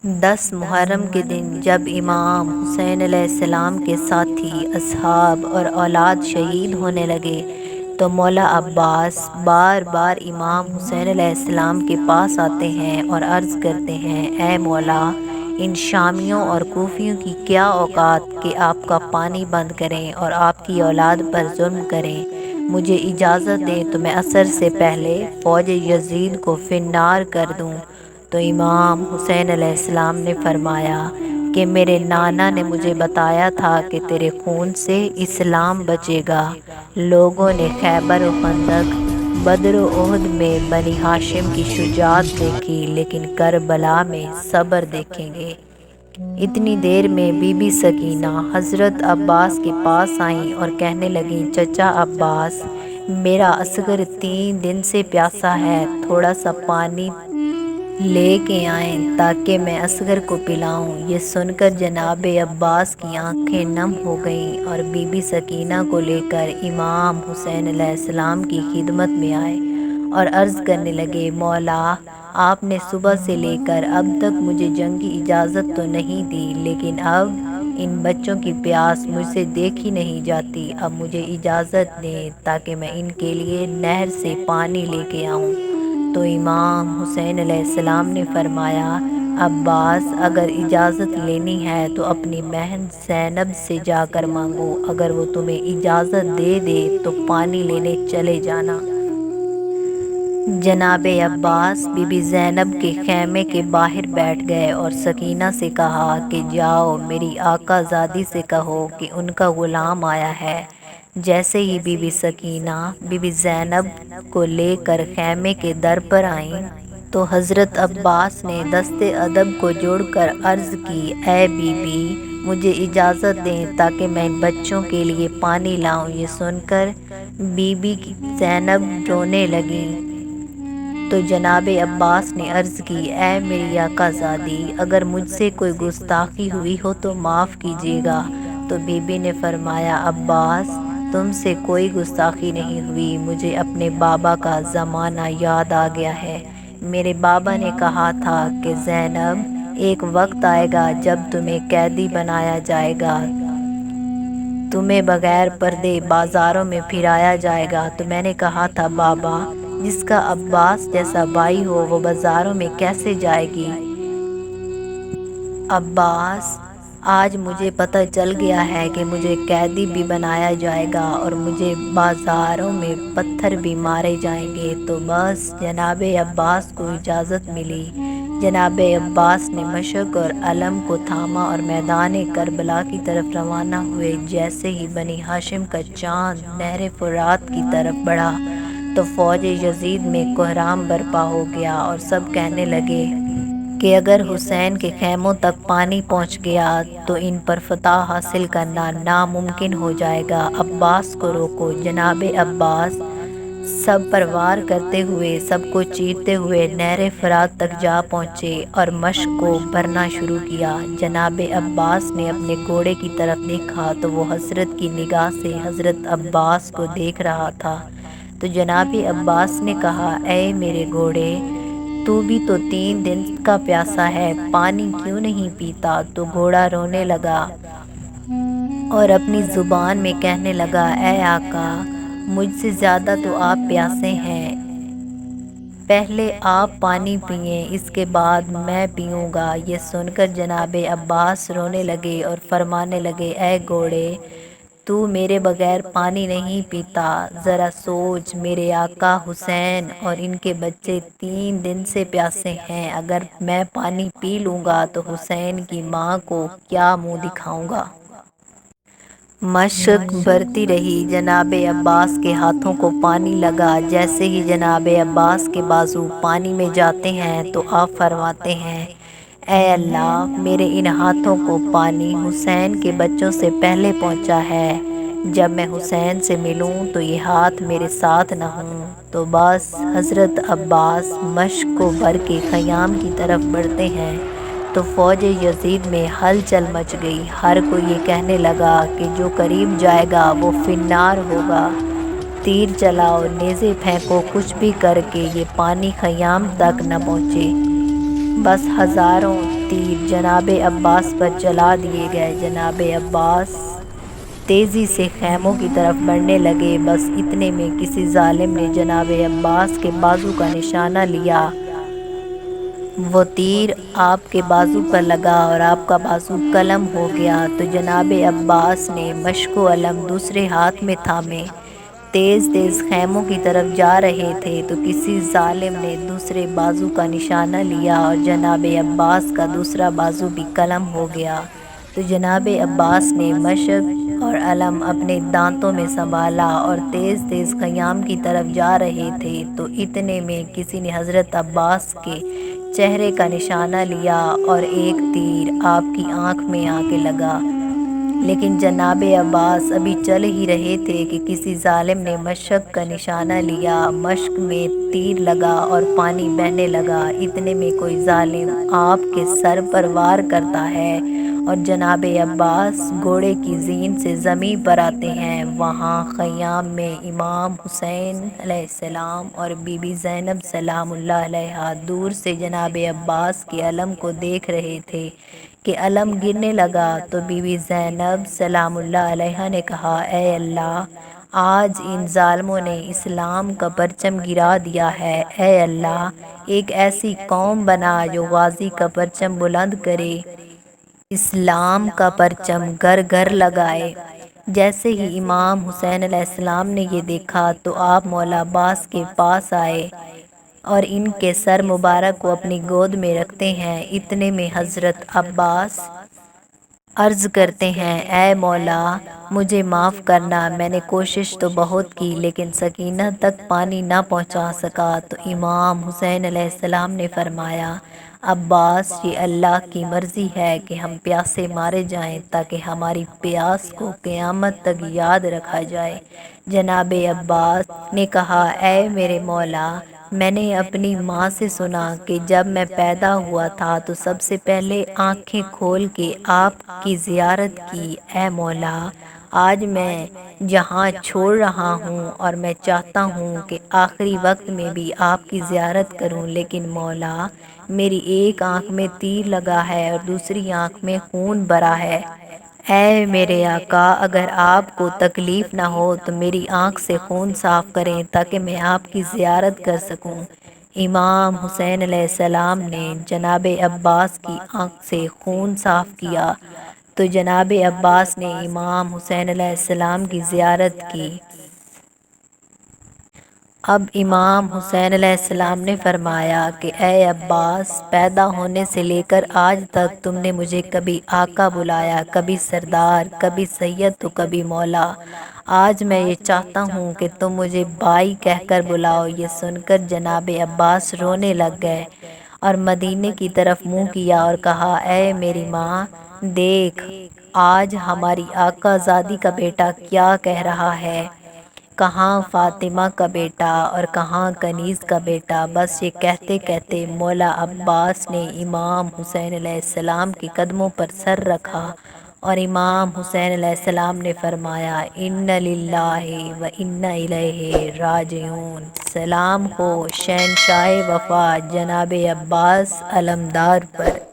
10 محرم کے دن جب امام حسین علیہ السلام کے ساتھی اصحاب اور اولاد شہید ہونے لگے تو مولا عباس بار بار امام حسین علیہ السلام کے پاس آتے ہیں اور عرض کرتے ہیں، اے مولا، ان شامیوں اور کوفیوں کی کیا اوقات کہ آپ کا پانی بند کریں اور آپ کی اولاد پر ظلم کریں۔ مجھے اجازت دیں تو میں عصر سے پہلے فوج یزید کو فی النار کر دوں۔ تو امام حسین علیہ السلام نے فرمایا کہ میرے نانا نے مجھے بتایا تھا کہ تیرے خون سے اسلام بچے گا۔ لوگوں نے خیبر و خندق، بدر و احد میں بنی ہاشم کی شجاعت دیکھی، لیکن کربلا میں صبر دیکھیں گے۔ اتنی دیر میں بی بی سکینہ حضرت عباس کے پاس آئیں اور کہنے لگیں، چچا عباس، میرا اصغر 3 دن سے پیاسا ہے، تھوڑا سا پانی لے کے آئیں تاکہ میں اصغر کو پلاؤں۔ یہ سن کر جناب عباس کی آنکھیں نم ہو گئیں اور بی بی سکینہ کو لے کر امام حسین علیہ السلام کی خدمت میں آئے اور عرض کرنے لگے، مولا، آپ نے صبح سے لے کر اب تک مجھے جنگ کی اجازت تو نہیں دی، لیکن اب ان بچوں کی پیاس مجھ سے دیکھی نہیں جاتی، اب مجھے اجازت دیں تاکہ میں ان کے لیے نہر سے پانی لے کے آؤں۔ تو امام حسین علیہ السلام نے فرمایا، عباس، اگر اجازت لینی ہے تو اپنی بہن زینب سے جا کر مانگو، اگر وہ تمہیں اجازت دے دے تو پانی لینے چلے جانا۔ جناب عباس بی بی زینب کے خیمے کے باہر بیٹھ گئے اور سکینہ سے کہا کہ جاؤ میری آقا زادی سے کہو کہ ان کا غلام آیا ہے۔ جیسے ہی بی بی سکینہ بی بی زینب کو لے کر خیمے کے در پر آئیں تو حضرت عباس نے دست ادب کو جوڑ کر عرض کی، اے بی بی، مجھے اجازت دیں تاکہ میں ان بچوں کے لیے پانی لاؤں۔ یہ سن کر بی بی زینب رونے لگیں تو جناب عباس نے عرض کی، اے میری آقا زادی، اگر مجھ سے کوئی گستاخی ہوئی ہو تو معاف کیجیے گا۔ تو بی بی نے فرمایا، عباس، تم سے کوئی گستاخی نہیں ہوئی، مجھے اپنے بابا کا زمانہ یاد آ گیا ہے۔ میرے بابا نے کہا تھا کہ زینب، ایک وقت آئے گا جب تمہیں قیدی بنایا جائے گا، تمہیں بغیر پردے بازاروں میں پھرایا جائے گا۔ تو میں نے کہا تھا، بابا، جس کا عباس جیسا بھائی ہو وہ بازاروں میں کیسے جائے گی؟ عباس، آج مجھے پتہ چل گیا ہے کہ مجھے قیدی بھی بنایا جائے گا اور مجھے بازاروں میں پتھر بھی مارے جائیں گے۔ تو بس جناب عباس کو اجازت ملی۔ جناب عباس نے مشک اور علم کو تھاما اور میدان کربلا کی طرف روانہ ہوئے۔ جیسے ہی بنی ہاشم کا چاند نہر فرات کی طرف بڑھا تو فوج یزید میں کوہرام برپا ہو گیا اور سب کہنے لگے کہ اگر حسین کے خیموں تک پانی پہنچ گیا تو ان پر فتح حاصل کرنا ناممکن ہو جائے گا۔ عباس کو روکو۔ جناب عباس سب پر وار کرتے ہوئے، سب کو چیرتے ہوئے نہر فرات تک جا پہنچے اور مشک کو بھرنا شروع کیا۔ جناب عباس نے اپنے گھوڑے کی طرف دیکھا تو وہ حضرت کی نگاہ سے حضرت عباس کو دیکھ رہا تھا۔ تو جناب عباس نے کہا، اے میرے گھوڑے، تو بھی تو 3 دن کا پیاسا ہے، پانی کیوں نہیں پیتا؟ تو گھوڑا رونے لگا اور اپنی زبان میں کہنے لگا، اے آقا، مجھ سے زیادہ تو آپ پیاسے ہیں، پہلے آپ پانی پئیں، اس کے بعد میں پیوں گا۔ یہ سن کر جناب عباس رونے لگے اور فرمانے لگے، اے گھوڑے، تو میرے بغیر پانی نہیں پیتا، ذرا سوچ، میرے آقا حسین اور ان کے بچے 3 دن سے پیاسے ہیں، اگر میں پانی پی لوں گا تو حسین کی ماں کو کیا منہ دکھاؤں گا؟ مشک برتی رہی۔ جناب عباس کے ہاتھوں کو پانی لگا۔ جیسے ہی جناب عباس کے بازو پانی میں جاتے ہیں تو آپ فرماتے ہیں، اے اللہ، میرے ان ہاتھوں کو پانی حسین کے بچوں سے پہلے پہنچا ہے، جب میں حسین سے ملوں تو یہ ہاتھ میرے ساتھ نہ ہوں۔ تو بس حضرت عباس مشک کو بھر کے خیام کی طرف بڑھتے ہیں تو فوج یزید میں ہلچل مچ گئی۔ ہر کوئی یہ کہنے لگا کہ جو قریب جائے گا وہ فی النار ہوگا۔ تیر چلاؤ، نیزے پھینکو، کچھ بھی کر کے یہ پانی خیام تک نہ پہنچے۔ بس ہزاروں تیر جناب عباس پر چلا دیے گئے۔ جناب عباس تیزی سے خیموں کی طرف بڑھنے لگے، بس اتنے میں کسی ظالم نے جناب عباس کے بازو کا نشانہ لیا۔ وہ تیر آپ کے بازو پر لگا اور آپ کا بازو قلم ہو گیا، تو جناب عباس نے مشک و علم دوسرے ہاتھ میں تھامے تیز تیز خیموں کی طرف جا رہے تھے، تو کسی ظالم نے دوسرے بازو کا نشانہ لیا اور جناب عباس کا دوسرا بازو بھی قلم ہو گیا۔ تو جناب عباس نے مشک اور علم اپنے دانتوں میں سنبھالا اور تیز تیز خیام کی طرف جا رہے تھے، تو اتنے میں کسی نے حضرت عباس کے چہرے کا نشانہ لیا اور ایک تیر آپ کی آنکھ میں آ کے لگا۔ لیکن جناب عباس ابھی چل ہی رہے تھے کہ کسی ظالم نے مشک کا نشانہ لیا، مشک میں تیر لگا اور پانی بہنے لگا۔ اتنے میں کوئی ظالم آپ کے سر پر وار کرتا ہے اور جناب عباس گھوڑے کی زین سے زمین پر آتے ہیں۔ وہاں خیام میں امام حسین علیہ السلام اور بی بی زینب سلام اللہ علیہا دور سے جناب عباس کے علم کو دیکھ رہے تھے کہ علم گرنے لگا، تو بی بی زینب سلام اللہ علیہا نے کہا، اے اللہ، آج ان ظالموں نے اسلام کا پرچم گرا دیا ہے۔ اے اللہ، ایک ایسی قوم بنا جو غازی کا پرچم بلند کرے، اسلام کا پرچم گھر گھر لگائے۔ جیسے ہی امام حسین علیہ السلام نے یہ دیکھا تو آپ مولا عباس کے پاس آئے اور ان کے سر مبارک کو اپنی گود میں رکھتے ہیں۔ اتنے میں حضرت عباس عرض کرتے ہیں، اے مولا، مجھے معاف کرنا، میں نے کوشش تو بہت کی لیکن سکینہ تک پانی نہ پہنچا سکا۔ تو امام حسین علیہ السلام نے فرمایا، عباس، یہ اللہ کی مرضی ہے کہ ہم پیاسے مارے جائیں تاکہ ہماری پیاس کو قیامت تک یاد رکھا جائے۔ جناب عباس نے کہا، اے میرے مولا، میں نے اپنی ماں سے سنا کہ جب میں پیدا ہوا تھا تو سب سے پہلے آنکھیں کھول کے آپ کی زیارت کی۔ اے مولا، آج میں جہاں چھوڑ رہا ہوں اور میں چاہتا ہوں کہ آخری وقت میں بھی آپ کی زیارت کروں، لیکن مولا، میری ایک آنکھ میں تیر لگا ہے اور دوسری آنکھ میں خون بہہ ہے۔ اے میرے آقا، اگر آپ کو تکلیف نہ ہو تو میری آنکھ سے خون صاف کریں تاکہ میں آپ کی زیارت کر سکوں۔ امام حسین علیہ السلام نے جناب عباس کی آنکھ سے خون صاف کیا، تو جناب عباس نے امام حسین علیہ السلام کی زیارت کی۔ اب امام حسین علیہ السلام نے فرمایا کہ اے عباس، پیدا ہونے سے لے کر آج تک تم نے مجھے کبھی آقا بلایا، کبھی سردار، کبھی سید تو کبھی مولا۔ آج میں یہ چاہتا ہوں کہ تم مجھے بھائی کہہ کر بلاؤ۔ یہ سن کر جناب عباس رونے لگ گئے اور مدینے کی طرف منہ کیا اور کہا، اے میری ماں، دیکھ آج ہماری آقا زادی کا بیٹا کیا کہہ رہا ہے، کہاں فاطمہ کا بیٹا اور کہاں کنیز کا بیٹا۔ بس یہ کہتے کہتے مولا عباس نے امام حسین علیہ السلام کے قدموں پر سر رکھا اور امام حسین علیہ السلام نے فرمایا، اِنَّ لِلَّهِ وَإِنَّ إِلَيْهِ راجعون۔ سلام ہو شہنشاہ وفا جناب عباس علمدار پر۔